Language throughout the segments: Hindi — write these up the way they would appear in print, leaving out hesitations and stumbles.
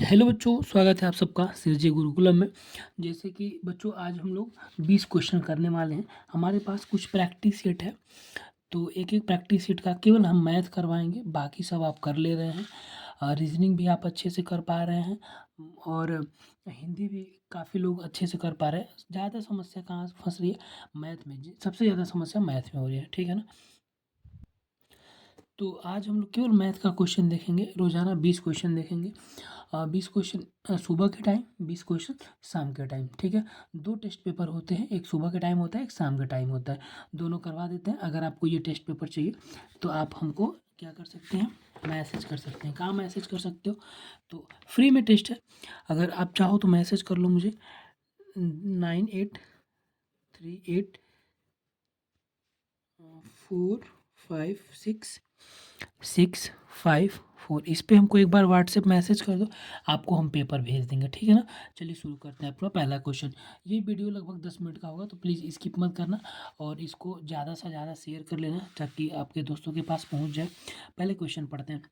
हेलो बच्चों, स्वागत है आप सबका सिरजे गुरुकुलम में। जैसे कि बच्चों आज हम लोग 20 क्वेश्चन करने वाले हैं। हमारे पास कुछ प्रैक्टिस सेट है, तो एक एक प्रैक्टिस सेट का केवल हम मैथ करवाएंगे, बाकी सब आप कर ले रहे हैं। रीजनिंग भी आप अच्छे से कर पा रहे हैं और हिंदी भी काफ़ी लोग अच्छे से कर पा रहे हैं। ज़्यादा समस्या कहाँ फंस रही है? मैथ में। सबसे ज़्यादा समस्या मैथ में हो रही है, ठीक है ना। तो आज हम लोग केवल मैथ का क्वेश्चन देखेंगे। रोज़ाना 20 क्वेश्चन देखेंगे। 20 क्वेश्चन सुबह के टाइम, 20 क्वेश्चन शाम के टाइम, ठीक है। 2 टेस्ट पेपर होते हैं, एक सुबह के टाइम होता है, एक शाम के टाइम होता है। दोनों करवा देते हैं। अगर आपको ये टेस्ट पेपर चाहिए तो आप हमको क्या कर सकते हैं, मैसेज कर सकते हैं। कहाँ मैसेज कर सकते हो? तो फ्री में टेस्ट है, अगर आप चाहो तो मैसेज कर लो मुझे 9838456654। इस पे हमको एक बार व्हाट्सएप मैसेज कर दो, आपको हम पेपर भेज देंगे, ठीक है ना। चलिए शुरू करते हैं अपना पहला क्वेश्चन। ये वीडियो लगभग 10 मिनट का होगा, तो प्लीज़ स्किप मत करना और इसको ज़्यादा से ज़्यादा शेयर कर लेना ताकि आपके दोस्तों के पास पहुंच जाए। पहले क्वेश्चन पढ़ते हैं।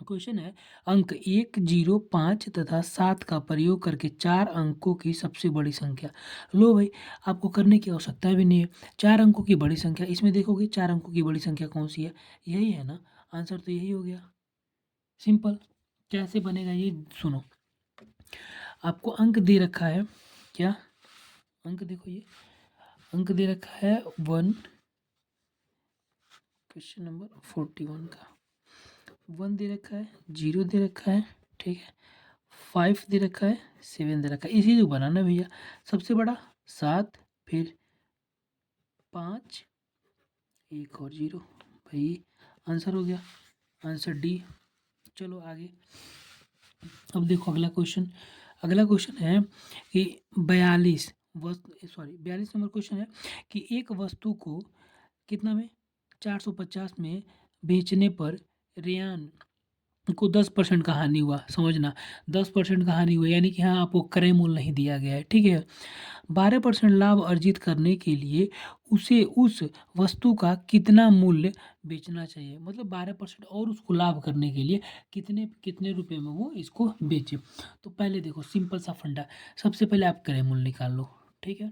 क्वेश्चन है, अंक 1, 0, 5 तथा 7 का प्रयोग करके 4 अंकों की सबसे बड़ी संख्या। लो भाई, आपको करने की आवश्यकता भी नहीं है। 4 अंकों की बड़ी संख्या, इसमें देखोगे 4 अंकों की बड़ी संख्या कौन सी है? यही है ना। आंसर तो यही हो गया। सिंपल। कैसे बनेगा ये सुनो। आपको अंक दे रखा है, क्या अंक देखो, ये अंक दे रखा है 1, क्वेश्चन नंबर 41 का 1 दे रखा है, 0 दे रखा है, ठीक है, 5 दे रखा है, 7 दे रखा है। इसी को बनाना भैया। सबसे बड़ा 7, फिर 5, 1 और 0। भाई आंसर हो गया, आंसर डी। चलो आगे। अब देखो अगला क्वेश्चन। अगला क्वेश्चन है कि 42 नंबर क्वेश्चन है कि एक वस्तु को कितना में 450 में बेचने पर रेयान को 10% का हानि हुआ। समझना, 10% का हानि हुआ, यानी कि हाँ आपको क्रय मूल्य नहीं दिया गया है, ठीक है। 12% लाभ अर्जित करने के लिए उसे उस वस्तु का कितना मूल्य बेचना चाहिए? मतलब 12% और उसको लाभ करने के लिए कितने कितने रुपए में वो इसको बेचे। तो पहले देखो सिंपल सा फंडा, सबसे पहले आप क्रय मूल्य निकाल लो, ठीक है।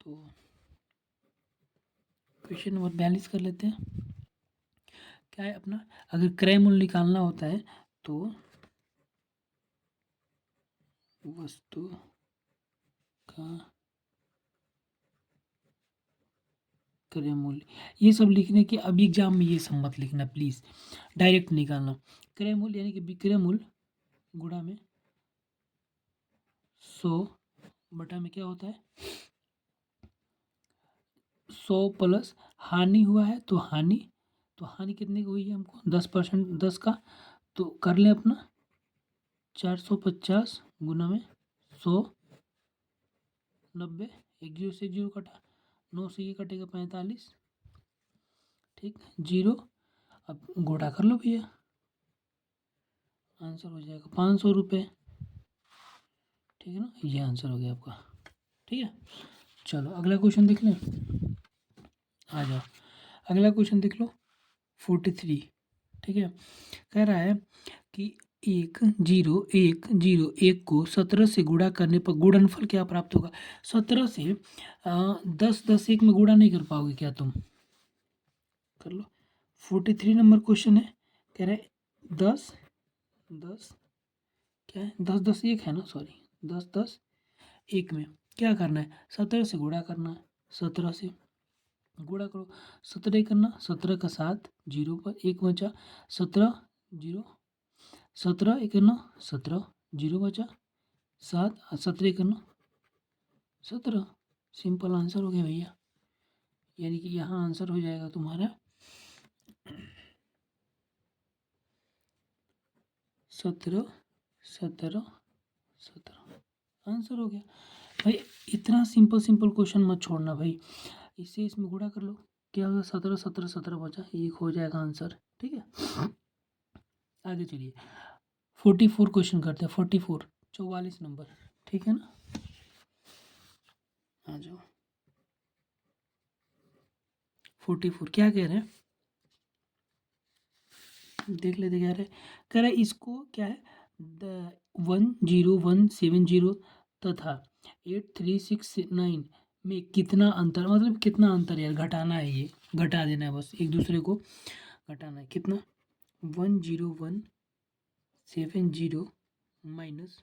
तो क्वेश्चन नंबर 42 कर लेते हैं। क्या है अपना, अगर क्रय मूल्य निकालना होता है तो वस्तु का क्रय मूल्य, ये सब लिखने के अभी एग्जाम में ये सब मत लिखना प्लीज़, डायरेक्ट निकालना। क्रय मूल्य यानी कि विक्रय मूल्य गुणा में 100 बटा में क्या होता है 100 प्लस हानि हुआ है तो हानि, तो हानि कितने की हुई है हमको 10%, 10 का। तो कर लें अपना 450 गुना में 100, 90, एक जीरो से एक जीरो कटा, 9 से ये कटेगा 45, ठीक, 0। अब गुणा कर लो भैया, आंसर हो जाएगा 500 रुपये, ठीक है ना। ये आंसर हो गया आपका, ठीक है। चलो अगला क्वेश्चन देख लें, आ जाओ। अगला क्वेश्चन देख लो 43, ठीक है। कह रहा है कि 1, 0, 1, 0, 1 को 17 से गुणा करने पर गुणनफल क्या प्राप्त होगा? 17 से 10, 10 1 में गुणा नहीं कर पाओगे क्या तुम? कर लो। 43 नंबर क्वेश्चन है, कह रहे 10, 10 क्या है, 10 10 1 है ना, सॉरी, 10 10 1 में क्या करना है, 17 से गुणा करना है। 17 से गुणा करो, 17 करना, 17 का 7, 0 पर 1 बचा, 17, 0, 17 एक करना, 17, 0 बचा, 7, 17 करना, 17। सिंपल आंसर हो गया भैया, यानी कि यहाँ आंसर हो जाएगा तुम्हारा 17, 17, 17। आंसर हो गया भाई। इतना सिंपल सिंपल क्वेश्चन मत छोड़ना भाई, इससे इसमें गुणा कर लो, क्या होगा 17, 17, 17 बचा, एक हो जाएगा आंसर, ठीक है। आगे चलिए 44 क्वेश्चन करते हैं। 44, 44 नंबर, ठीक है ना। आ जाओ 44 क्या कह रहे हैं, देख लेते क्या रहे। कह रहे इसको क्या है, 10170 तथा 8369 में कितना अंतर, मतलब कितना अंतर यार, घटाना है, ये घटा देना है, बस एक दूसरे को घटाना है। कितना? 10170 माइनस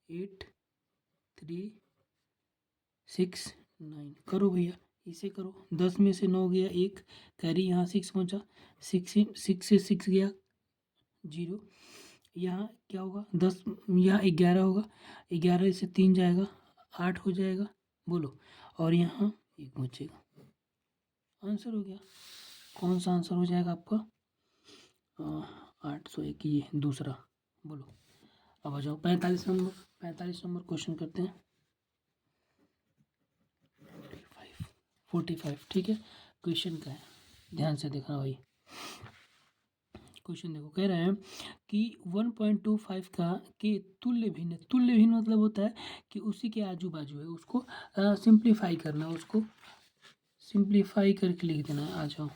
8369, करो भैया, इसे करो। 10 में से 9 गया, एक कैरी, यहाँ 6 पहुँचा, 6 से 6 गया 0, यहाँ क्या होगा 10, यहाँ 11 होगा, 11 से 3 जाएगा 8 हो जाएगा, बोलो, और यहाँ 1 बचेगा। आंसर हो गया। कौन सा आंसर हो जाएगा आपका? 801, ये दूसरा, बोलो। अब आ जाओ 45 नंबर क्वेश्चन करते हैं। 45, ठीक है। क्वेश्चन का है, ध्यान से देखना भाई। क्वेश्चन देखो, कह रहे हैं कि 1.25 का के तुल्य भिन्न, तुल्य भिन्न मतलब होता है कि उसी के आजू बाजू है, उसको सिंप्लीफाई करना, उसको सिंप्लीफाई करके लिख देना। आ जाओ,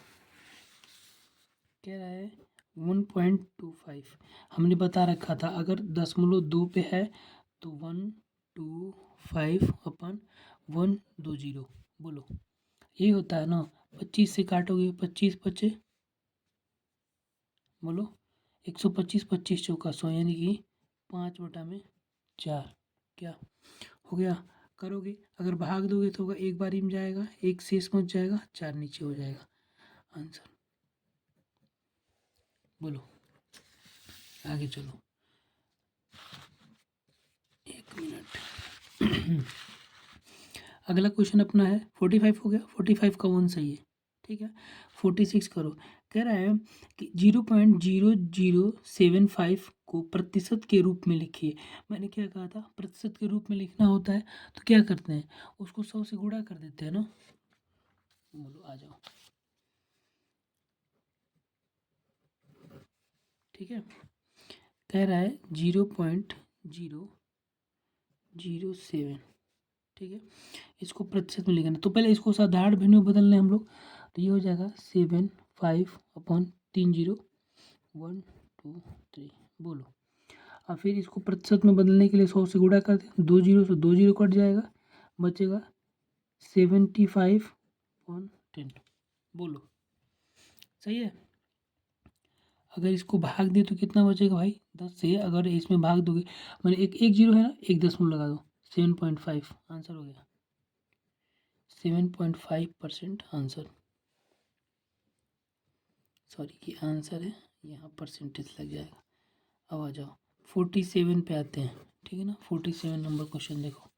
कह रहा है 1.25, हमने बता रखा था अगर 0.2 पे है तो 125/120, बोलो, यही होता है ना। 25 से काटोगे, 25 बचे, बोलो, 125, 25 चौका 100, यानी कि 5/4, क्या हो गया? करोगे, अगर भाग दोगे तो होगा, एक बारी में जाएगा, एक शेष बच जाएगा, 4 नीचे हो जाएगा। आंसर, बोलो, आगे चलो, 1 मिनट। अगला क्वेश्चन अपना है 45 हो गया, 45 का 1 सही है, ठीक है। 46 करो, कह रहा है कि 0.0075 को प्रतिशत के रूप में लिखिए। मैंने क्या कहा था, प्रतिशत के रूप में लिखना होता है तो क्या करते हैं, उसको 100 से गुणा कर देते हैं ना। बोलो, आ जाओ, ठीक है। कह रहा है 0.007, ठीक है, इसको प्रतिशत में लिखना। तो पहले इसको साधारण भिन्न में बदलने हम लोग, तो ये हो जाएगा 75/30, 1 2 3, बोलो। और फिर इसको प्रतिशत में बदलने के लिए 100 से गुणा कर दें, 2 जीरो से 2 जीरो कट जाएगा, बचेगा 75/10, बोलो, सही है। अगर इसको भाग दे तो कितना बचेगा भाई, 10 से अगर इसमें भाग दोगे, मैंने एक एक जीरो है ना, एक दशमलव लगा दो, 7.5, आंसर हो गया। 7.5% आंसर, सॉरी, ये आंसर है, यहाँ परसेंटेज लग जाएगा। अब आ जाओ 47 पे आते हैं, ठीक है ना। 47 नंबर क्वेश्चन देखो,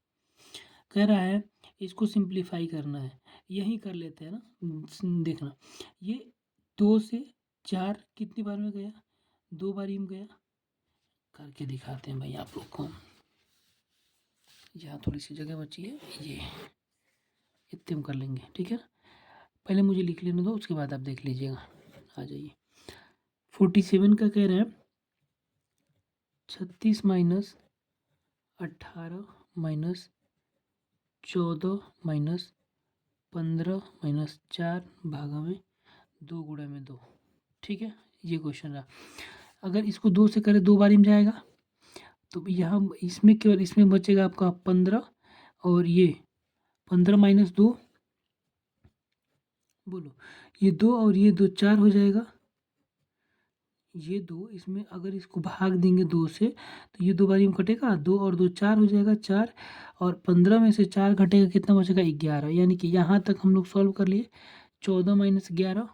कह रहा है इसको सिंप्लीफाई करना है, यही कर लेते हैं ना। देखना, ये 2 से 4 कितनी बार में गया, 2 बारी में गया, करके दिखाते हैं भाई आप लोग को। यहाँ थोड़ी सी जगह बची है, ये इतने हम कर लेंगे, ठीक है। पहले मुझे लिख लेने दो, उसके बाद आप देख लीजिएगा। आ जाइए, 47 का कह रहे हैं 36 माइनस 18 माइनस 14 माइनस 15 माइनस 4 भागा में 2 गुणा में 2, ठीक है। ये क्वेश्चन रहा। अगर इसको 2 से करें, 2 बारी में जाएगा, तो यहाँ इसमें केवल इसमें बचेगा आपका 15, और ये 15 माइनस 2, बोलो, ये 2 और ये 2, 4 हो जाएगा। ये 2 इसमें अगर इसको भाग देंगे 2 से, तो ये 2 बारी में कटेगा, 2 और 2 4 हो जाएगा, 4, और 15 में से 4 घटेगा, कितना बचेगा, 11, यानी कि यहाँ तक हम लोग सॉल्व कर लिए। 14 माइनस 11,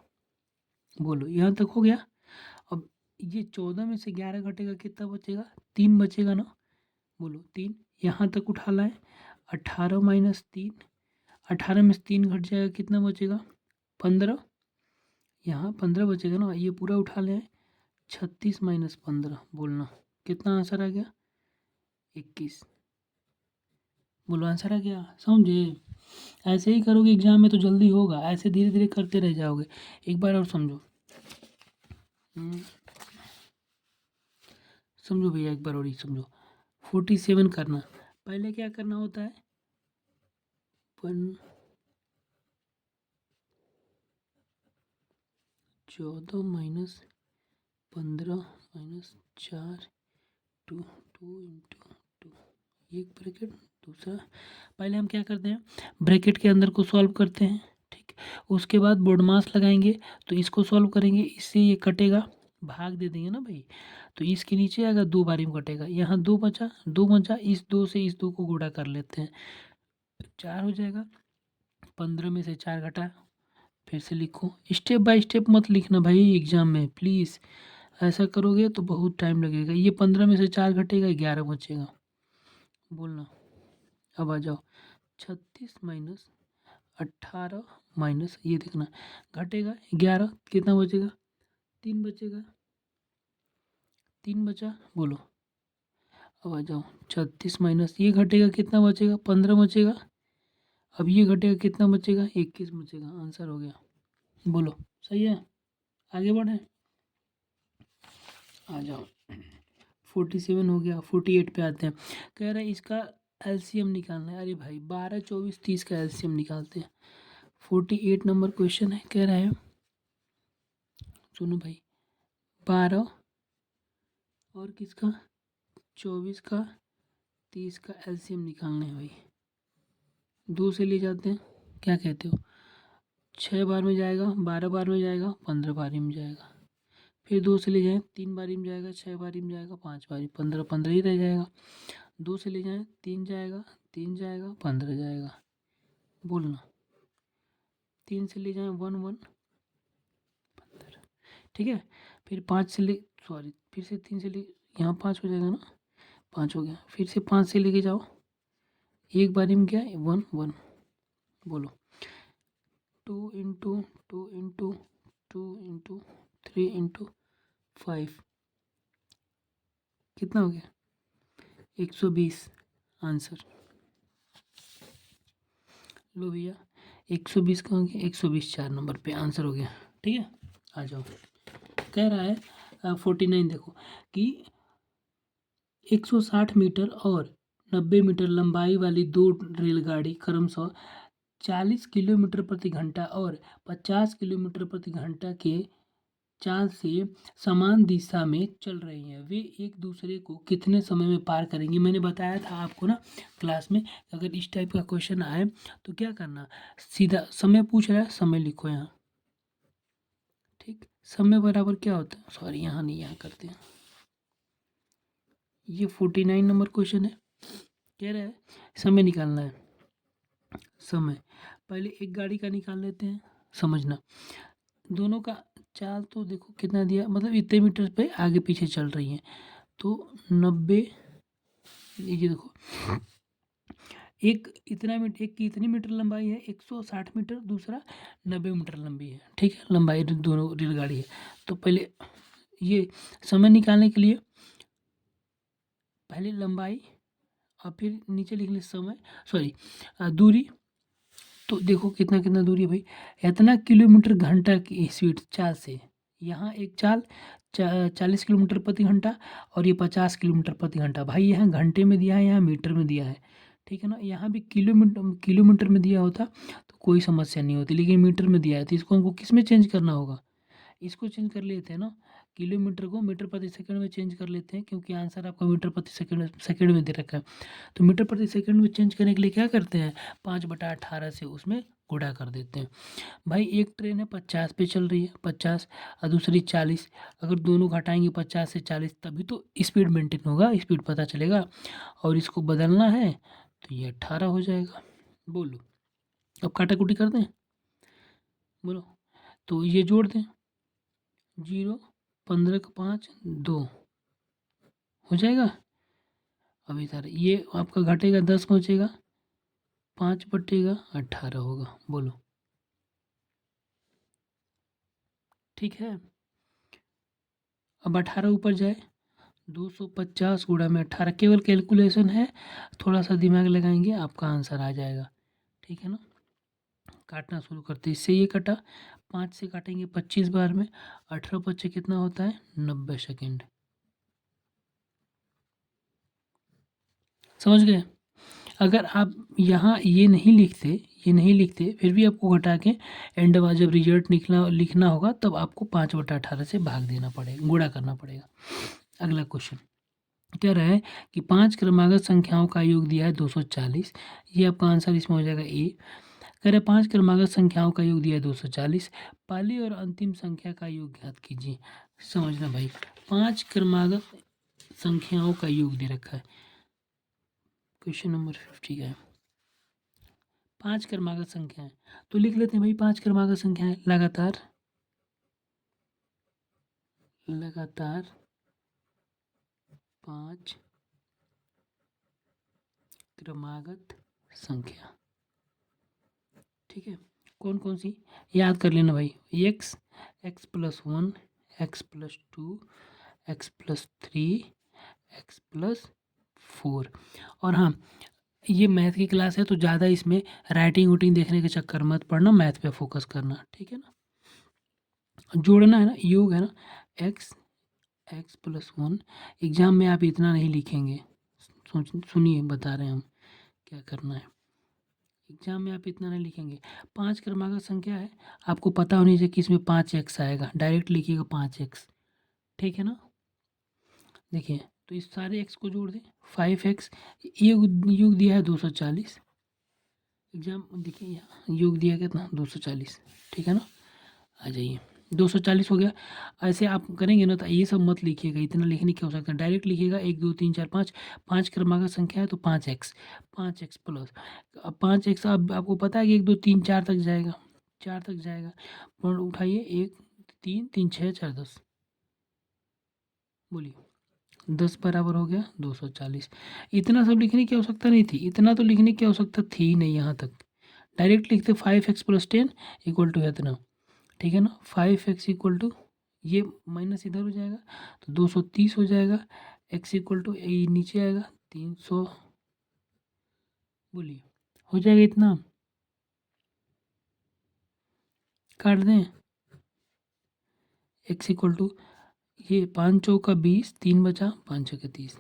बोलो, यहाँ तक हो गया। अब ये 14 में से 11 घटेगा, कितना बचेगा, 3 बचेगा ना, बोलो, 3, यहाँ तक उठा लाए। 18 माइनस 3, 18 में से 3 घट जाएगा, कितना बचेगा, 15, यहाँ 15 बचेगा ना, ये पूरा उठा लें। 36 माइनस 15, बोलना, कितना आंसर आ गया, 21, बोलो, आंसर आ गया, समझे। ऐसे ही करोगे एग्जाम में तो जल्दी होगा, ऐसे धीरे धीरे करते रह जाओगे। एक बार और समझो, समझो भैया, एक बार और ही समझो। 47 करना, पहले क्या करना होता है, 14 माइनस 15 माइनस 4 2 2 इंटू 2, एक ब्रैकेट दूसरा। पहले हम क्या करते हैं, ब्रैकेट के अंदर को सॉल्व करते हैं, ठीक। उसके बाद बोर्ड मास लगाएंगे, तो इसको सॉल्व करेंगे, इससे ये कटेगा, भाग दे देंगे ना भाई, तो इसके नीचे आएगा, 2 बारी में कटेगा, यहाँ 2 बचा, 2 बचा, इस 2 से इस 2 को गुणा कर लेते हैं, 4 हो जाएगा। 15 में से 4 घटा, फिर से लिखो, स्टेप बाय स्टेप मत लिखना भाई एग्जाम में प्लीज़, ऐसा करोगे तो बहुत टाइम लगेगा। ये 15 में से 4 घटेगा, 11 बचेगा, बोलना। अब आ जाओ, 36 माइनस 18 माइनस, ये देखना घटेगा 11, कितना बचेगा, 3 बचेगा, 3 बचा, बोलो। अब आ जाओ, 36 माइनस ये घटेगा, कितना बचेगा, 15 बचेगा। अब ये घटेगा, कितना बचेगा, 21 बचेगा, आंसर हो गया, बोलो। सही है, आगे बढ़े, आ जाओ। 47 हो गया, 48 पे आते हैं। कह रहा है इसका एलसीएम निकालना है। अरे भाई 12 24 30 का एलसीएम निकालते हैं। 48 नंबर क्वेश्चन है, कह रहा है सुनो भाई, 12 और किसका 24 का 30 का एलसीएम निकालना है भाई। 2 से ले जाते हैं, क्या कहते हो, 6 बार में जाएगा, 12 बार में जाएगा, 15 बारी में जाएगा। फिर 2 से ले जाएँ, 3 बारी में जाएगा, 6 बारी में जाएगा, 5 बारी, 15 15 ही रह जाएगा। 2 से ले जाएँ, 3 जाएगा, 3 जाएगा, 15 जाएगा, बोलना। 3 से ले जाएँ, 1 1 15, ठीक है। फिर 5 से ले, सॉरी, फिर से 3 से ले, यहाँ 5 हो जाएगा ना, 5 हो गया। फिर से 5 से लेके जाओ, एक बारी में क्या है, 1 1, बोलो। 2 इंटू 2 इंटू 2 इंटू 3 इंटू 5, कितना हो गया, 120, आंसर। लो भैया, 120 कहाँ गया, 120 4 नंबर पे आंसर हो गया, ठीक है। आ जाओ, कह रहा है 49 देखो कि 160 मीटर और 90 मीटर लंबाई वाली 2 रेलगाड़ी क्रमशः 40 किलोमीटर प्रति घंटा और 50 किलोमीटर प्रति घंटा के चाल से समान दिशा में चल रही हैं। वे एक दूसरे को कितने समय में पार करेंगी। मैंने बताया था आपको ना क्लास में, अगर इस टाइप का क्वेश्चन आए तो क्या करना, सीधा समय पूछ रहा है, समय लिखो यहाँ, ठीक। समय बराबर क्या होता है, सॉरी यहाँ नहीं, यहाँ करते हैं। ये 49 नंबर क्वेश्चन है, कह रहा है समय निकालना है। समय पहले एक गाड़ी का निकाल लेते हैं, समझना। दोनों का चाल तो देखो कितना दिया, मतलब इतने मीटर पे आगे पीछे चल रही हैं, तो 90, ये देखो एक इतना मीटर, एक की इतनी मीटर लंबाई है 160 मीटर, दूसरा 90 मीटर लंबी है, ठीक है, लंबाई दोनों रेलगाड़ी है। तो पहले ये समय निकालने के लिए पहले लंबाई और फिर नीचे लिख ले समय, सॉरी दूरी। तो देखो कितना कितना दूरी है भाई, इतना किलोमीटर घंटा की स्पीड चाल से, यहाँ एक चाल 40 किलोमीटर प्रति घंटा और ये 50 किलोमीटर प्रति घंटा। भाई यहाँ घंटे में दिया है, यहाँ मीटर में दिया है, ठीक है ना। यहाँ भी किलोमीटर में दिया होता तो कोई समस्या नहीं होती, लेकिन मीटर में दिया है, तो इसको हमको किस में चेंज करना होगा, इसको चेंज कर लेते हैं ना, किलोमीटर को मीटर प्रति सेकंड में चेंज कर लेते हैं, क्योंकि आंसर आपका मीटर प्रति सेकंड में दे रखा है। तो मीटर प्रति सेकंड में चेंज करने के लिए क्या करते हैं, 5/18 से उसमें गुणा कर देते हैं। भाई एक ट्रेन है 50 पे चल रही है, 50 और दूसरी 40, अगर दोनों घटाएंगे 50 से 40 तभी तो स्पीड मेंटेन होगा, स्पीड पता चलेगा। और इसको बदलना है तो ये 18 हो जाएगा, बोलो। अब काटा कुटी कर दें, बोलो। तो ये जोड़ दें, 0 15 का 5 2 हो जाएगा। अब इधर ये आपका घटेगा, 10 पहुँचेगा, 5 बटेगा 18 होगा, बोलो। ठीक है, अब 18 ऊपर जाए, 250 गुणा में 18, केवल कैलकुलेशन है, थोड़ा सा दिमाग लगाएंगे आपका आंसर आ जाएगा, ठीक है ना। काटना शुरू करते, इससे ये कटा, 5 से काटेंगे 25 बार में, 18 बच्चे कितना होता है, 90 सेकेंड। समझ गए। अगर आप यहाँ ये नहीं लिखते, ये नहीं लिखते, फिर भी आपको घटा के एंड में जब रिजल्ट लिखना होगा तब आपको 5/18 से भाग देना पड़ेगा, गुणा करना पड़ेगा। अगला क्वेश्चन कह रहा है कि 5 क्रमागत संख्याओं का योग दिया है 240। ये आपका आंसर इसमें हो जाएगा ए। कह रहे 5 क्रमागत संख्याओं का योग दिया है 240। पहली और अंतिम संख्या का योग ज्ञात कीजिए। समझना भाई, 5 क्रमागत संख्याओं का योग दे रखा है, क्वेश्चन नंबर 50 का है। 5 क्रमागत संख्याएं तो लिख लेते हैं भाई, 5 क्रमागत संख्याएं लगातार 5 क्रमागत संख्या, ठीक है। कौन कौन सी याद कर लेना भाई, x x+1 x+2 x+3 x+4। और हाँ, ये मैथ की क्लास है तो ज़्यादा इसमें राइटिंग वूटिंग देखने के चक्कर मत पड़ना, मैथ पे फोकस करना, ठीक है ना। जोड़ना है ना, योग है ना, x+1। एग्जाम में आप इतना नहीं लिखेंगे, सुनिए बता रहे हैं हम क्या करना है। एग्जाम में आप इतना नहीं लिखेंगे। 5 क्रमागत संख्या है, आपको पता होनी चाहिए कि इसमें 5x आएगा, डायरेक्ट लिखिएगा 5x, ठीक है ना। देखिए तो इस सारे x को जोड़ दें, 5x। योग दिया है 240। एग्जाम देखिए यहाँ योग दिया कितना 240, ठीक है ना। आ जाइए 240 हो गया। ऐसे आप करेंगे ना तो ये सब मत लिखिएगा, इतना लिखने की आवश्यकता है, डायरेक्ट लिखिएगा 1 2 3 4 5। 5 क्रमागत संख्या है तो 5x प्लस, अब 5x आपको पता है कि 1 2 3 4 तक जाएगा, 4 तक जाएगा। और उठाइए 1 3 3 6 4 10, बोलिए 10 बराबर हो गया 240। इतना सब लिखने की आवश्यकता नहीं थी, इतना तो लिखने की आवश्यकता थी नहीं, यहाँ तक डायरेक्ट लिखते 5x+10 इक्वल टू है इतना, ठीक है ना। 5x इक्वल टू, ये माइनस इधर हो जाएगा तो 230 हो जाएगा। x इक्वल टू नीचे आएगा 300, बोलिए हो जाएगा इतना, काट दें। x इक्वल टू ये 5 चौका 20, 3 बचा, 5 छक्के 30।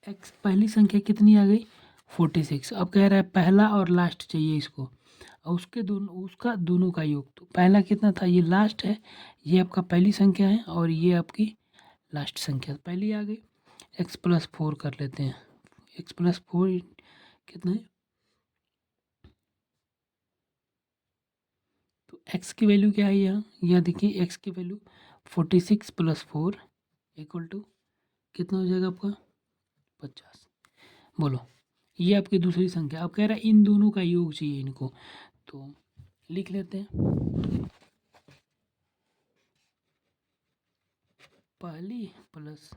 x पहली संख्या कितनी आ गई 46। अब कह रहा है पहला और लास्ट चाहिए इसको, और उसके दोनों, उसका दोनों का योग। तो पहला कितना था, ये लास्ट है, ये आपका पहली संख्या है और ये आपकी लास्ट संख्या पहली आ गई। x+4 कर लेते हैं, x+4 कितना है, तो x की वैल्यू क्या है यहाँ देखिए, x की वैल्यू 46 + 4 इक्वल टू कितना हो जाएगा आपका 50। बोलो, ये आपकी दूसरी संख्या। अब कह रहा है इन दोनों का योग चाहिए इनको, तो लिख लेते हैं पहली प्लस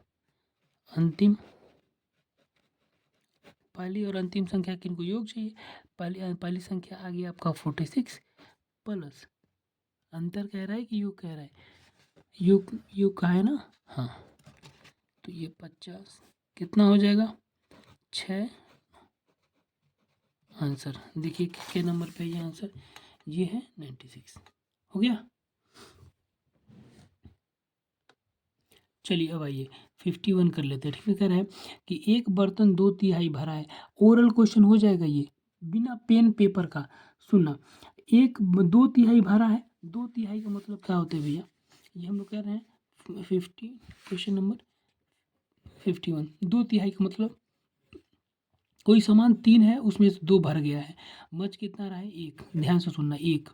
अंतिम, पहली और अंतिम संख्या किनको योग चाहिए। पहली संख्या आ गई आपका 46 प्लस, अंतर कह रहा है कि योग कह रहा है, योग का है ना, हाँ। तो ये 50 कितना हो जाएगा 6। आंसर देखिए कितने नंबर पे ये आंसर, ये है 96, हो गया। चलिए अब आइए 51 कर लेते हैं, ठीक है। कह रहा है कि एक बर्तन 2/3 भरा है, ओरल क्वेश्चन हो जाएगा ये, बिना पेन पेपर का। सुनना, 2/3 भरा है, 2/3 का मतलब क्या होता है भैया, ये हम लोग कह रहे हैं 50, क्वेश्चन नंबर 51। 2/3 का मतलब कोई सामान 3 है, उसमें से 2 भर गया है, बच कितना रहा है 1। ध्यान से सुनना, 1,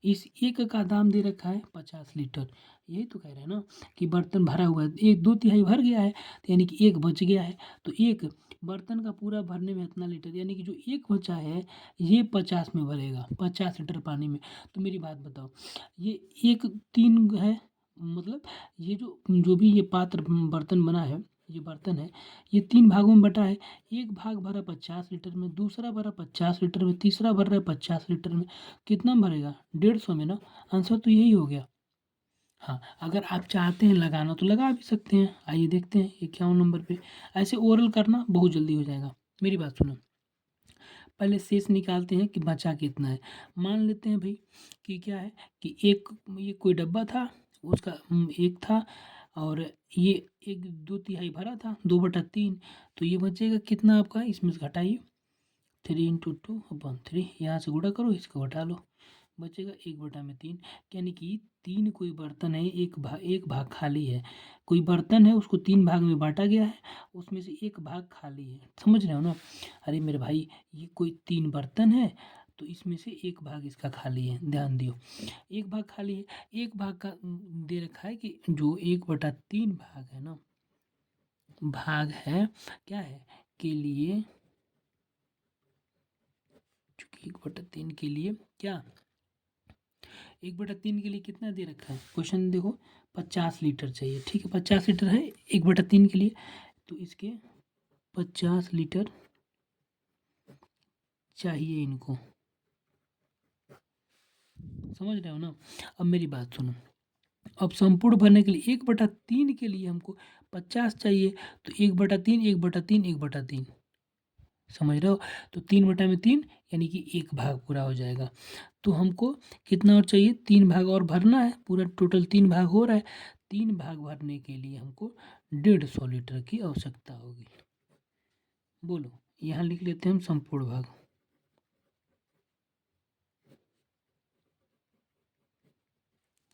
इस 1 का दाम दे रखा है 50 लीटर। यही तो कह रहे हैं ना कि बर्तन भरा हुआ है, 2/3 भर गया है, तो यानी कि 1 बच गया है। तो 1 बर्तन का पूरा भरने में इतना लीटर, यानी कि जो 1 बचा है ये 50 में भरेगा, 50 लीटर पानी में। तो मेरी बात बताओ, ये 1 3 है, मतलब ये जो भी ये पात्र बर्तन बना है, ये बर्तन है, ये 3 भागों में बटा है। एक भाग भरा 50 लीटर में, दूसरा भरा 50 लीटर में, तीसरा भर रहा है 50 लीटर में, कितना में भरेगा 150 में ना। आंसर तो यही हो गया। हाँ, अगर आप चाहते हैं लगाना तो लगा भी सकते हैं। आइए देखते हैं 51 नंबर पे। ऐसे ओरल करना बहुत जल्दी हो जाएगा। मेरी बात सुनो, पहले शेष निकालते हैं कि बचा कितना है। मान लेते हैं भाई कि क्या है कि ये कोई डब्बा था, उसका 1 था, और ये 1 2/3 भरा था, 2/3, तो ये बचेगा कितना आपका, इसमें से घटाइए 3 × 2/3, यहाँ से गुणा करो, इसको घटा लो, बचेगा 1/3। यानी कि 3 कोई बर्तन है, एक भाग खाली है। कोई बर्तन है, उसको 3 भाग में बांटा गया है, उसमें से एक भाग खाली है। समझ रहे हो ना? अरे मेरे भाई, ये कोई 3 बर्तन है, तो इसमें से एक भाग इसका खाली है, ध्यान दियो। एक भाग खाली है, एक भाग का दे रखा है कि जो 1/3 भाग है ना, भाग है, क्या है, के लिए, चूंकि 1/3 के लिए क्या, 1/3 के लिए कितना दे रखा है क्वेश्चन देखो, 50 लीटर चाहिए। ठीक है, 50 लीटर है 1/3 के लिए, तो इसके 50 लीटर चाहिए इनको। समझ रहे हो ना? अब मेरी बात सुनो, अब संपूर्ण भरने के लिए 1/3 के लिए हमको 50 चाहिए, तो 1/3 1/3 1/3, समझ रहे हो? तो 3/3 यानी कि एक भाग पूरा हो जाएगा। तो हमको कितना और चाहिए, 3 भाग और भरना है, पूरा टोटल 3 भाग हो रहा है। 3 भाग भरने के लिए हमको 150 लीटर की आवश्यकता होगी। बोलो, यहाँ लिख लेते हैं हम संपूर्ण भाग।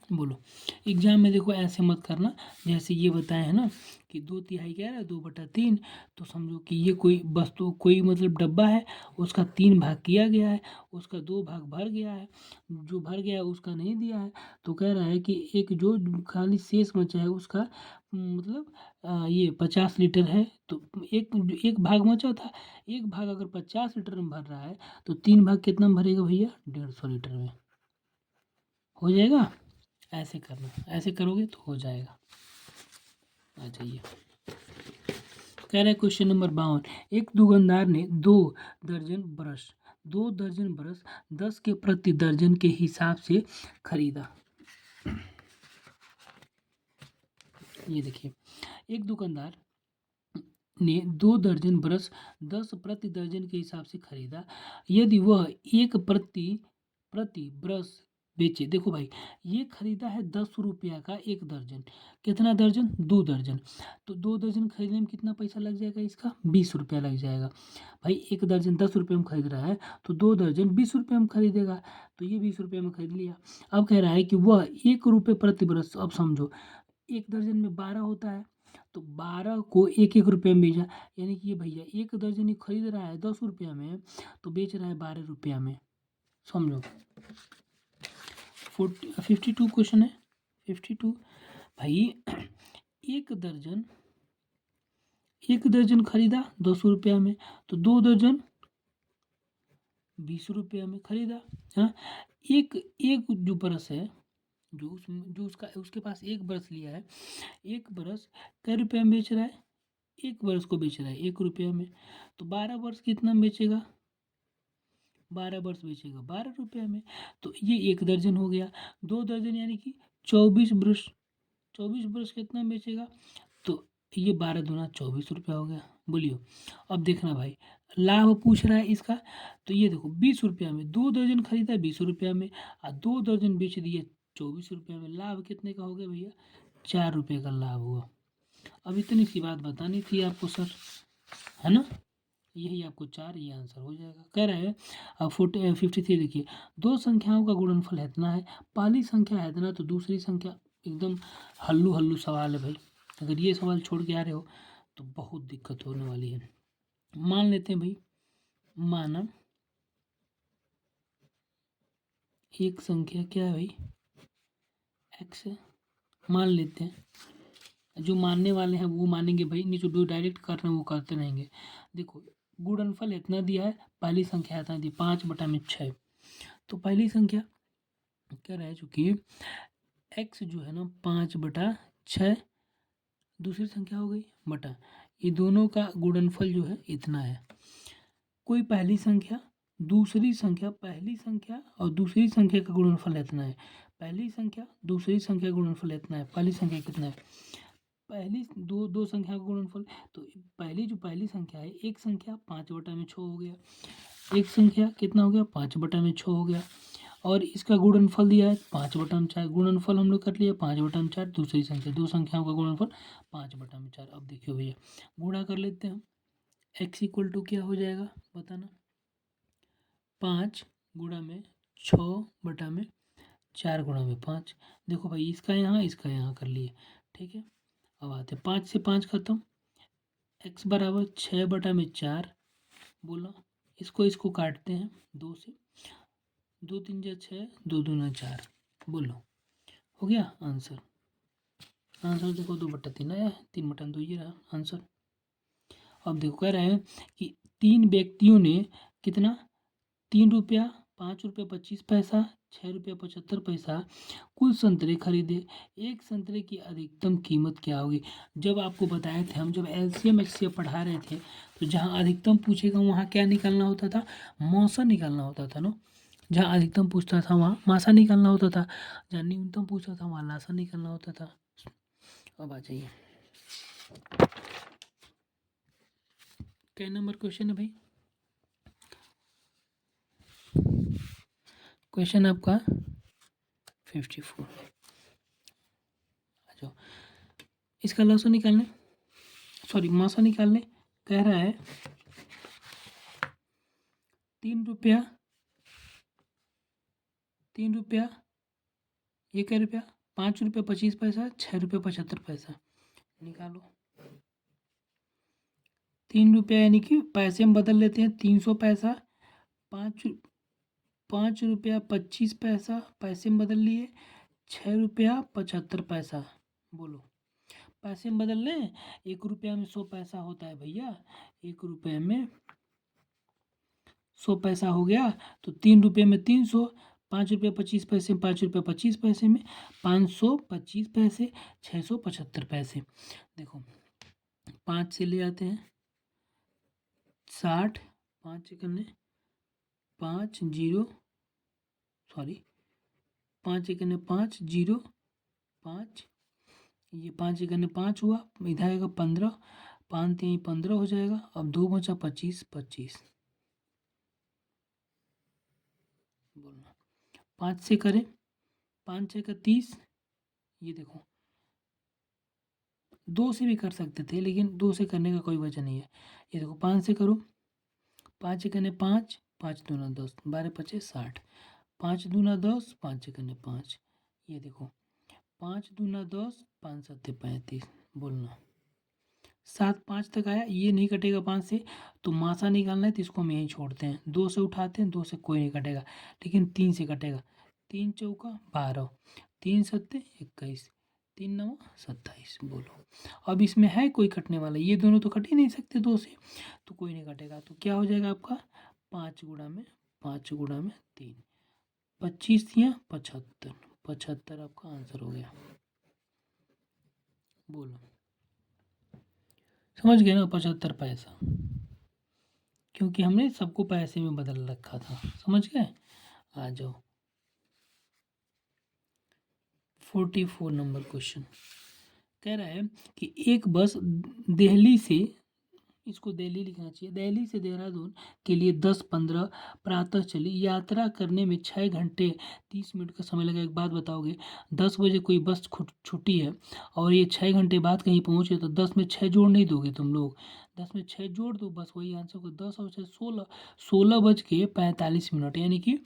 बोलो, एग्जाम में देखो ऐसे मत करना, जैसे ये बताया है ना कि 2/3 क्या है, 2/3, तो समझो कि ये कोई वस्तु, कोई मतलब डब्बा है, उसका 3 भाग किया गया है, उसका 2 भाग भर गया है, जो भर गया है उसका नहीं दिया है, तो कह रहा है कि एक जो खाली शेष बचा है उसका मतलब ये 50 लीटर है, तो एक एक भाग बचा था, एक भाग अगर 50 लीटर में भर रहा है, तो 3 भाग कितना में भरेगा भैया, 150 लीटर में हो जाएगा। ऐसे करना, ऐसे करोगे तो हो जाएगा। आ जाइए, कह रहा है क्वेश्चन नंबर 52, एक दुकानदार ने 2 दर्जन ब्रश 10 के प्रति दर्जन के हिसाब से खरीदा। ये देखिए, एक दुकानदार ने 2 दर्जन ब्रश 10 प्रति दर्जन के हिसाब से खरीदा। यदि वह एक प्रति ब्रश बेचे, देखो भाई, ये खरीदा है 10 रुपया का एक दर्जन, कितना दर्जन, 2 दर्जन, तो 2 दर्जन खरीदने में कितना पैसा लग जाएगा, इसका 20 रुपया लग जाएगा। भाई एक दर्जन 10 रुपये में खरीद रहा है, तो 2 दर्जन 20 रुपये में खरीदेगा, तो ये 20 रुपये में खरीद लिया। अब कह रहा है कि वह 1 रुपये प्रति ब्रश, अब समझो एक दर्जन में 12 होता है, तो 12 को 1 1 रुपये में बेचा, यानी कि ये भैया एक दर्जन ही खरीद रहा है 10 रुपया में, तो बेच रहा है 12 रुपया में। समझो, 52 क्वेश्चन है, 52। भाई एक दर्जन खरीदा 200 रुपया में, तो 2 दर्जन 20 रुपया में खरीदा। हाँ, एक एक जो ब्रश है, जो उसके पास एक ब्रश लिया है, एक ब्रश कै रुपया में बेच रहा है, एक ब्रश को बेच रहा है 1 रुपया में, तो 12 ब्रश कितना में बेचेगा, 12 ब्रश बेचेगा 12 रुपया में, तो ये एक दर्जन हो गया। 2 दर्जन यानी कि 24 ब्रश, 24 ब्रश कितना में बेचेगा, तो ये 12 दूना 24 रुपया हो गया। बोलियो, अब देखना भाई, लाभ पूछ रहा है इसका, तो ये देखो 20 रुपया में 2 दर्जन खरीदा 20 रुपया में, और 2 दर्जन बेच दिए 24 रुपया में, लाभ कितने का हो गया भैया, 4 रुपये का लाभ हुआ। अब इतनी सी बात बतानी थी आपको सर, है ना? यही आपको 4, ये आंसर हो जाएगा। कह रहा है अब 53 देखिए, दो संख्याओं का गुणनफल इतना है, पहली संख्या है इतना, तो दूसरी संख्या, एकदम हल्लू हल्लू सवाल है भाई, अगर ये सवाल छोड़ के आ रहे हो तो बहुत दिक्कत होने वाली है। मान लेते हैं भाई, माना एक संख्या क्या है भाई, एक्स है, मान लेते हैं, जो मानने वाले हैं वो मानेंगे भाई, नहीं जो डायरेक्ट कर रहे हैं वो करते रहेंगे। देखो, गुणनफल इतना दिया है, पहली संख्या इतना दी 5/6, तो पहली संख्या क्या रहा है, चूँकि एक्स जो है ना 5/6, दूसरी संख्या हो गई बटा, ये दोनों का गुणनफल जो है इतना है। कोई पहली संख्या दूसरी संख्या, पहली संख्या और दूसरी संख्या का गुणनफल इतना है, पहली संख्या दूसरी संख्या का गुणनफल इतना है, पहली संख्या कितना है, पहली दो संख्या का गुणनफल, तो पहली संख्या है, एक संख्या 5/6 हो गया, एक संख्या कितना हो गया 5/6 हो गया, और इसका गुणनफल दिया है 5/4, गुणनफल हम लोग कर लिया 5/4, दूसरी संख्या, दो संख्याओं का गुणनफल 5/4। अब देखियो भैया, गुणा कर लेते हैं हम, x इक्वल टू क्या हो जाएगा बताना, 5 गुणा में 6 बटा में 4 गुणा में 5। देखो भाई इसका यहाँ कर लिए, ठीक है। अब आते 5 से 5 खत्म, x बराबर 6 बटा में 4 बोला। इसको काटते हैं 2 से, 2 3 जा 6, 2 दूना 4 बोलो, हो गया आंसर। आंसर देखो 2/3 आया, 3/2 ये रहा आंसर। अब देखो कह रहे हैं कि 3 व्यक्तियों ने कितना 3 रुपया, 5 रुपया 25 पैसा, 6 रुपया 75 पैसा कुल संतरे खरीदे। एक संतरे की अधिकतम कीमत क्या होगी। जब आपको बताए थे हम, जब एलसीएम एचसीएफ पढ़ा रहे थे, तो जहाँ अधिकतम पूछेगा वहाँ क्या निकालना होता था, मौसा निकालना होता था ना। जहाँ अधिकतम पूछता था वहाँ मासा निकालना होता था, जहाँ न्यूनतम पूछता था वहाँ लासा निकालना होता था। अब आ जाइए, क्या नंबर क्वेश्चन है भाई। क्वेश्चन आपका 54। आ जाओ, इसका लासा निकालने, सॉरी मासा निकालने। कह रहा है 3 रुपया, 3 रुपया, ये क्या रुपया, 5 रुपया 25 पैसा, 6 रुपया 75 पैसा निकालो। 3 रुपया यानी कि पैसे में बदल लेते हैं, 300 पैसा, 5 रुपया 25 पैसा पैसे में बदल लिए, 6 रुपया 75 पैसा बोलो। पैसे में बदल लें, 1 रुपया में 100 पैसा होता है भैया, 1 रुपये में 100 पैसा हो गया। तो 3 रुपये में 300, 5 रुपया 25 पैसे में 5 रुपया 25 पैसे में 525 पैसे, 675 पैसे। देखो 5 से ले आते हैं 60, 5 करने 5 0, सॉरी 5 करने 5 0 5, ये 5 करने 5 हुआ, इधर आएगा 15, 5 3 15 हो जाएगा। अब 2 बचा 25 25 बोलना। 5 से करें, 5 6 का 30, ये देखो 2 से भी कर सकते थे, लेकिन 2 से करने का कोई वजह नहीं है। ये देखो 5 से करो, 5 करने 5, 5 दूना 10, 12 पचे 60, 5 दूना 10, 5 करने 5, ये देखो 5 दूना 10, 5 7 35 बोलना। 7 5 तक आया, ये नहीं कटेगा 5 से, तो मासा निकालना है तो इसको हम यहीं छोड़ते हैं। 2 से उठाते हैं, 2 से कोई नहीं कटेगा, लेकिन 3 से कटेगा। 3 चौका 12, 3 सत्ते 21, 3 9 27 बोलो। अब इसमें है कोई कटने वाला, ये दोनों तो कट ही नहीं सकते 2 से, तो कोई नहीं कटेगा। तो क्या हो जाएगा आपका 5 गुणा में 5 गुणा में 3, 25 या 75, 75 आपका आंसर हो गया बोलो। समझ गए ना, 75 पैसा, क्योंकि हमने सबको पैसे में बदल रखा था। समझ गए। आ जाओ 44 नंबर क्वेश्चन। कह रहा है कि एक बस दिल्ली से, इसको दिल्ली लिखना चाहिए, दिल्ली से देहरादून के लिए 10:15 प्रातः चली। यात्रा करने में 6 घंटे 30 मिनट का समय लगा। एक बात बताओगे, 10 बजे कोई बस छुट्टी है और ये 6 घंटे बाद कहीं पहुँचे, तो 10 में 6 जोड़ नहीं दोगे तुम लोग, 10 में 6 जोड़ दो, बस वही आंसर को। 10 और 6 16, 16:45, यानी कि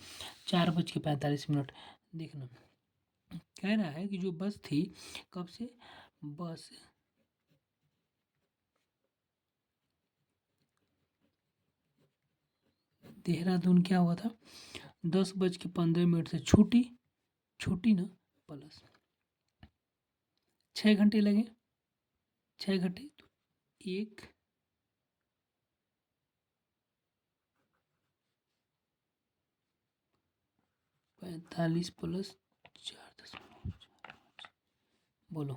4:45। देखना कह रहा है कि जो बस थी, कब से, बस देहरादून क्या हुआ था, 10:15 से छूटी ना, प्लस 6 घंटे लगे, 6 घंटे तो 1 45 प्लस 4.5 बोलो,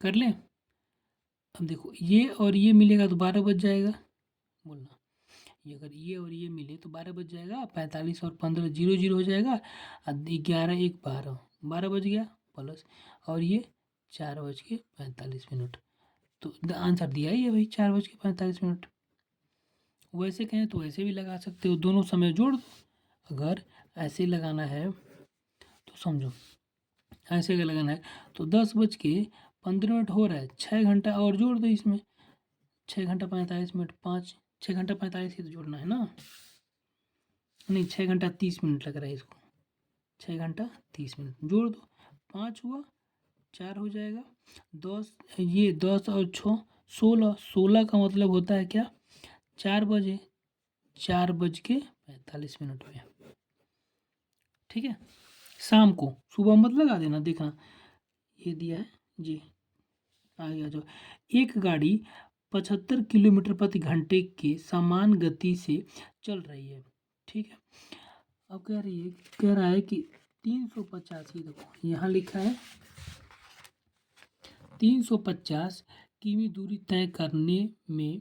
कर लें। अब देखो ये और ये मिलेगा तो 12 बज जाएगा बोलना। ये अगर ये और ये मिले तो 12 बज जाएगा, 45 और 15 0 0 हो जाएगा, 11 1 12, 12 बज गया प्लस, और ये 4:45। तो आंसर दिया ही है भाई, 4:45। वैसे कहें तो ऐसे भी लगा सकते हो, दोनों समय जोड़ दो। अगर ऐसे लगाना है तो समझो, ऐसे अगर लगाना है तो 10:15 हो रहा है, 6 घंटा और जोड़ दो इसमें, 6 घंटा 45 मिनट, 5 6 घंटा 45 ही तो जोड़ना है ना। नहीं, 6 घंटा 30 मिनट लग रहा है इसको। 6 घंटा 30 मिनट जोड़ दो, 5 हुआ, 4 हो जाएगा, 10, ये 10 और 6 16, 16 का मतलब होता है क्या, 4 बजे, 4:45 में। ठीक है, शाम को, सुबह मत लगा देना, देखना ये दिया है जी। आगे आ जाओ। एक गाड़ी 75 किलोमीटर प्रति घंटे के समान गति से चल रही है। ठीक है, अब कह रहा है कि 350, ये देखो यहाँ लिखा है 350 किमी दूरी तय करने में,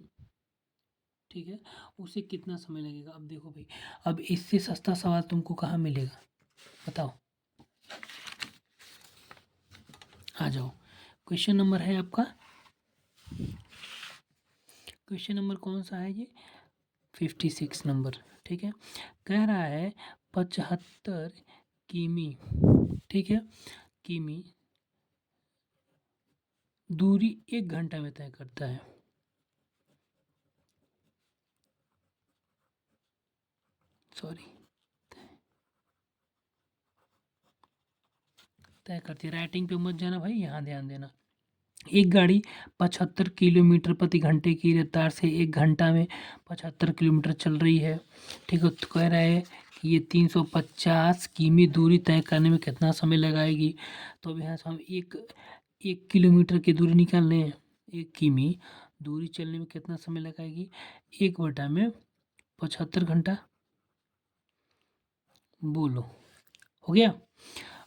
ठीक है, उसे कितना समय लगेगा। अब देखो भाई, अब इससे सस्ता सवाल तुमको कहाँ मिलेगा, बताओ। आ जाओ, क्वेश्चन नंबर है आपका, क्वेश्चन नंबर कौन सा है ये, 56 नंबर। ठीक है, कह रहा है 75 किमी, ठीक है, किमी दूरी 1 घंटा में तय करता है। सॉरी, तय करती है, राइटिंग पे मत जाना भाई, यहाँ ध्यान देना। एक गाड़ी 75 किलोमीटर प्रति घंटे की रफ्तार से 1 घंटा में 75 किलोमीटर चल रही है। ठीक है, तो कह रहा है कि ये 350 किमी दूरी तय करने में कितना समय लगाएगी। तो अब यहाँ से हम एक किलोमीटर की दूरी निकाल लें, 1 किमी दूरी चलने में कितना समय लगाएगी, 1/75 घंटा। बोलो, हो गया।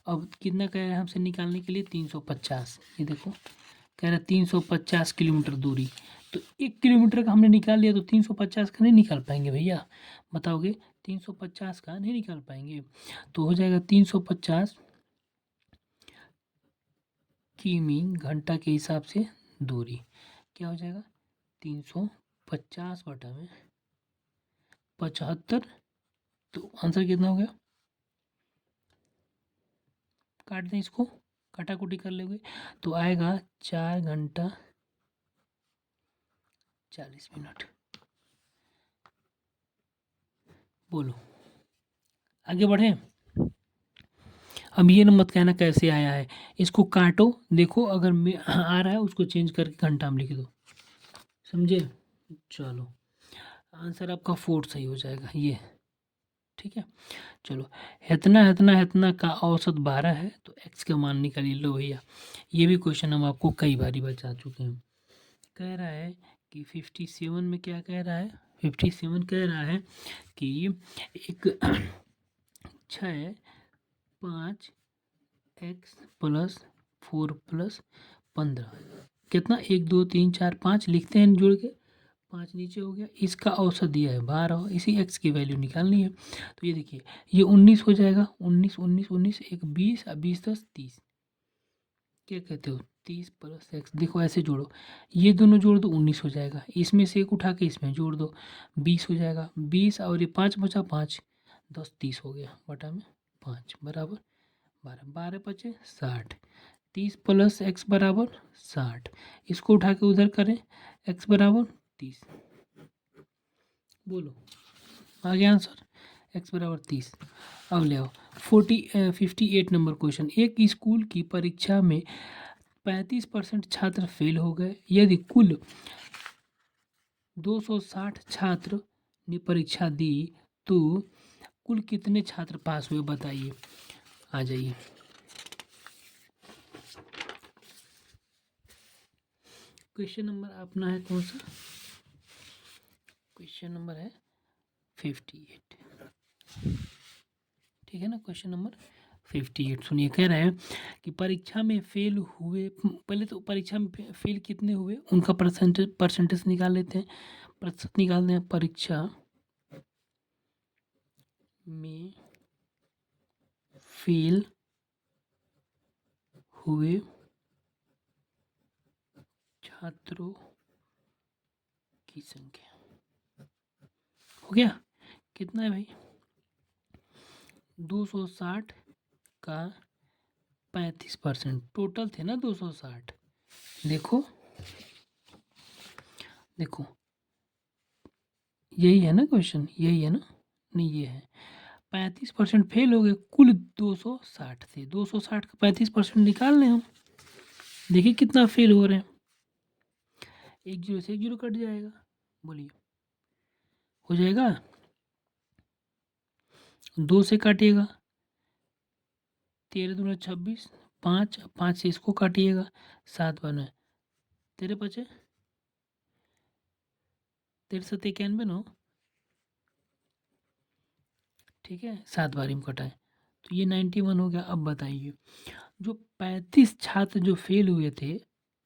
अब कितना कह रहा है हमसे निकालने के लिए, 350, ये देखो कह रहा है 350 किलोमीटर दूरी, तो 1 किलोमीटर का हमने निकाल लिया, तो 350 का नहीं निकाल पाएंगे भैया, बताओगे, 350 का नहीं निकाल पाएंगे। तो हो जाएगा 350 किमी घंटा के हिसाब से दूरी, क्या हो जाएगा, 350/75, तो आंसर कितना हो गया, काट दें इसको, काटाकुटी कर लोगे तो आएगा 4 घंटा 40 मिनट। बोलो, आगे बढ़े। अब ये न मत कहना कैसे आया है, इसको काटो, देखो अगर मैं आ रहा है उसको चेंज करके घंटा में लिख दो, समझे। चलो, आंसर आपका 4 सही हो जाएगा ये। ठीक है, चलो, इतना इतना इतना का औसत 12 है, तो एक्स का मान निकालिए। लो भैया, ये भी क्वेश्चन हम आपको कई बार बता चुके हैं। कह रहा है कि 57 में क्या कह रहा है, 57 कह रहा है कि एक 6 5 x + 4 + 15 कितना, 1 2 3 4 5 लिखते हैं जोड़ के, 5 नीचे हो गया, इसका औसत दिया है 12, इसी x की वैल्यू निकालनी है। तो ये देखिए, ये 19 हो जाएगा, 19 19 19, एक 20, 20 10 30, क्या कहते हो, 30 + x, देखो ऐसे जोड़ो, ये दोनों जोड़ दो, 19 हो जाएगा, इसमें से एक उठा के इसमें जोड़ दो, 20 हो जाएगा, 20 और ये 5 बचा, 5 10 30 हो गया, बटा में 5 बराबर 12, 12 बचे 60, 30 + x बराबर 60, इसको उठा के उधर करें, x बराबर 30, बोलो आ गया आंसर, x बराबर 30। अब ले आओ 58 नंबर क्वेश्चन, एक स्कूल की परीक्षा में 35% छात्र फेल हो गए, यदि कुल 260 छात्र ने परीक्षा दी तो कुल कितने छात्र पास हुए, बताइए। आ जाइए, क्वेश्चन नंबर अपना है कौन सा, क्वेश्चन नंबर है 58, ठीक है ना, क्वेश्चन नंबर 58। सुनिए, कह रहे हैं कि परीक्षा में फेल हुए, पहले तो परीक्षा में फेल कितने हुए उनका परसेंटेज निकाल लेते हैं, प्रतिशत निकालते हैं। परीक्षा में फेल हुए छात्रों की संख्या, हो गया, कितना है भाई, 260 का 35%, टोटल थे ना 260, देखो देखो, यही है ना क्वेश्चन, यही है ना, नहीं ये है, 35% फेल हो गए, कुल 260 थे, 260 का 35% निकाल लें हम, देखिए कितना फेल हो रहे हैं। एक जीरो से एक जीरो कट जाएगा, बोलिए हो जाएगा। 2 से काटिएगा, 13 दूना 26, 5 5 से इसको काटिएगा, 7 बना, 13 बचे, 13 सत्ते 91 नो, ठीक है, 7 बारी में कटाएं तो ये 91 हो गया। अब बताइए, जो 35 छात्र जो फेल हुए थे,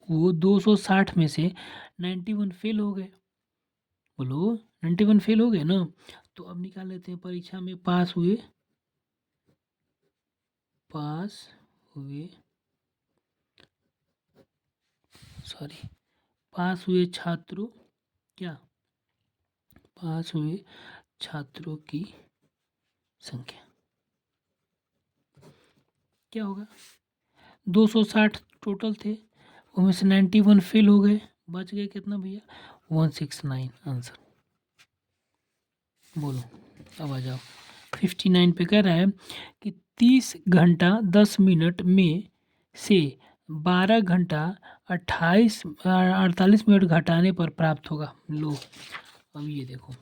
वो 260 में से 91 फेल हो गए, बोलो 91 फेल हो गए ना। तो अब निकाल लेते हैं, परीक्षा में पास हुए सॉरी पास हुए छात्रों, क्या पास हुए छात्रों की संख्या क्या होगा, 260 टोटल थे, उनमें से 91 फेल हो गए, बच गए कितना भैया, 169 आंसर। बोलो अब आ जाओ, 59 पे कह रहा है कि 30 घंटा 10 मिनट में से 12 घंटा 48 मिनट घटाने पर प्राप्त होगा। लो अब ये देखो,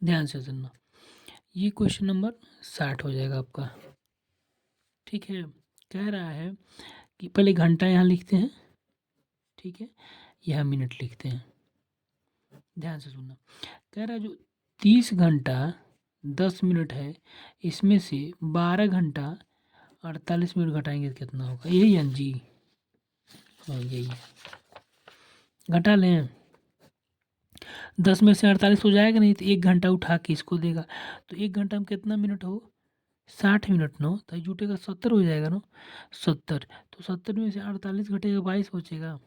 ध्यान से सुनना, ये क्वेश्चन नंबर 60 हो जाएगा आपका, ठीक है। कह रहा है कि पहले घंटा यहाँ लिखते हैं, ठीक है, यहाँ मिनट लिखते हैं, ध्यान से सुनना। कह रहा है जो 30 घंटा 10 मिनट है, इसमें से 12 घंटा 48 मिनट घटाएंगे तो कितना होगा, यही है जी, हाँ यही है, घटा लें, 10 में से 48 हो जाएगा, नहीं तो 1 घंटा उठा के इसको देगा, तो 1 घंटा में कितना मिनट हो, 60 मिनट नो, तो जुटेगा 70 हो जाएगा नो, 70, तो 70 में से 48 घटेगा 22 बचेगा,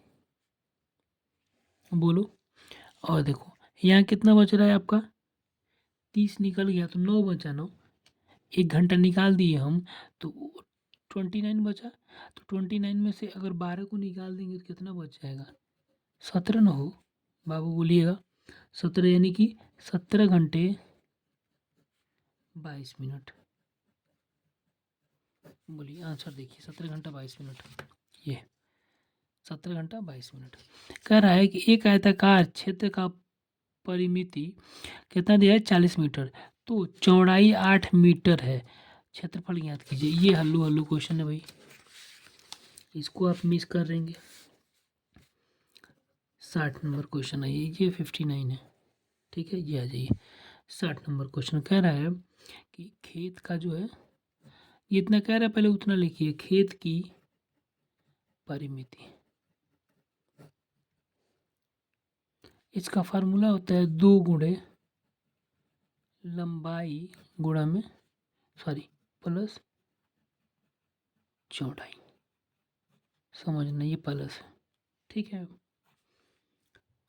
बोलो। और देखो यहाँ कितना बच रहा है आपका, 30 निकल गया तो 9 बचा, 9 1 घंटा निकाल दिए हम तो 29 बचा, तो 29 में से अगर 12 को निकाल देंगे तो कितना बच जाएगा, 17 ना हो, बाबू बोलिएगा, 17 यानी कि 17 घंटे 22 मिनट, बोलिए आंसर देखिए, 17 घंटा 22 मिनट, ये 17 घंटा 22 मिनट। कह रहा है कि एक आयताकार क्षेत्र का परिमिति कितना दिया है, 40 मीटर, तो चौड़ाई 8 मीटर है, क्षेत्रफल ज्ञात कीजिए। ये हल्लू हल्लू क्वेश्चन है भाई, इसको आप मिस कर देंगे। 60 नंबर क्वेश्चन है ये 59 है, ठीक है, ये आ जाइए। 60 नंबर क्वेश्चन कह रहा है कि खेत का जो है, ये इतना कह रहा है, पहले उतना लिखिए, खेत की परिमिति, इसका फार्मूला होता है 2 गुणे लंबाई गुणा में प्लस चौड़ाई, समझना ये प्लस है, ठीक है।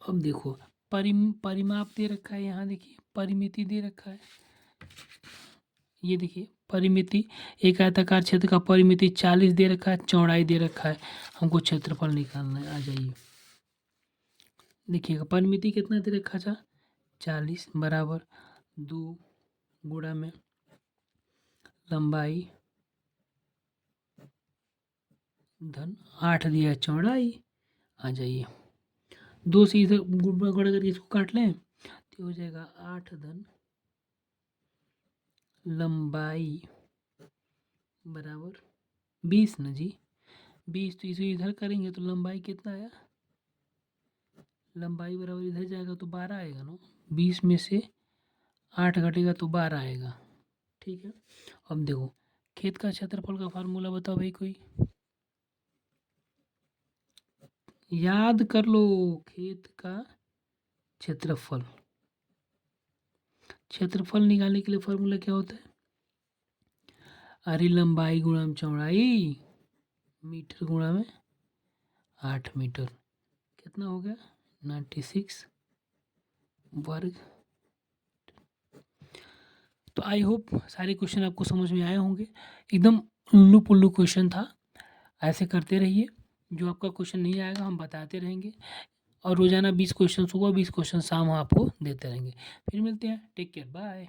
अब देखो परिमाप दे रखा है, यहाँ देखिए परिमिति दे रखा है, ये देखिए परिमिति, एक आयताकार क्षेत्र का परिमिति 40 दे रखा है, चौड़ाई दे रखा है, हमको क्षेत्रफल निकालना है, आ जाइए देखिएगा, परिमिति कितना दे रखा था, 40 बराबर 2 गुणा में लंबाई धन 8 दिया चौड़ाई, आ जाइए 2 से इधर गुणा करके इसको काट लें तो हो जाएगा 8 धन लंबाई बराबर 20 ना जी, 20, तो इसे इधर करेंगे तो लंबाई कितना आया, लंबाई बराबर इधर जाएगा तो 12 आएगा ना, 20 में से 8 घटेगा तो 12 आएगा, ठीक है। अब देखो खेत का क्षेत्रफल का फार्मूला बताओ भाई कोई, याद कर लो, खेत का क्षेत्रफल, क्षेत्रफल निकालने के लिए फार्मूला क्या होता है, अरे लंबाई गुणा में चौड़ाई, मीटर गुणा में 8 मीटर, कितना हो गया 96 वर्ग। तो आई होप सारे क्वेश्चन आपको समझ में आए होंगे, एकदम उल्लू पुल्लू क्वेश्चन था, ऐसे करते रहिए, जो आपका क्वेश्चन नहीं आएगा हम बताते रहेंगे, और रोजाना 20 क्वेश्चन सुबह 20 क्वेश्चन शाम आपको देते रहेंगे। फिर मिलते हैं, टेक केयर, बाय।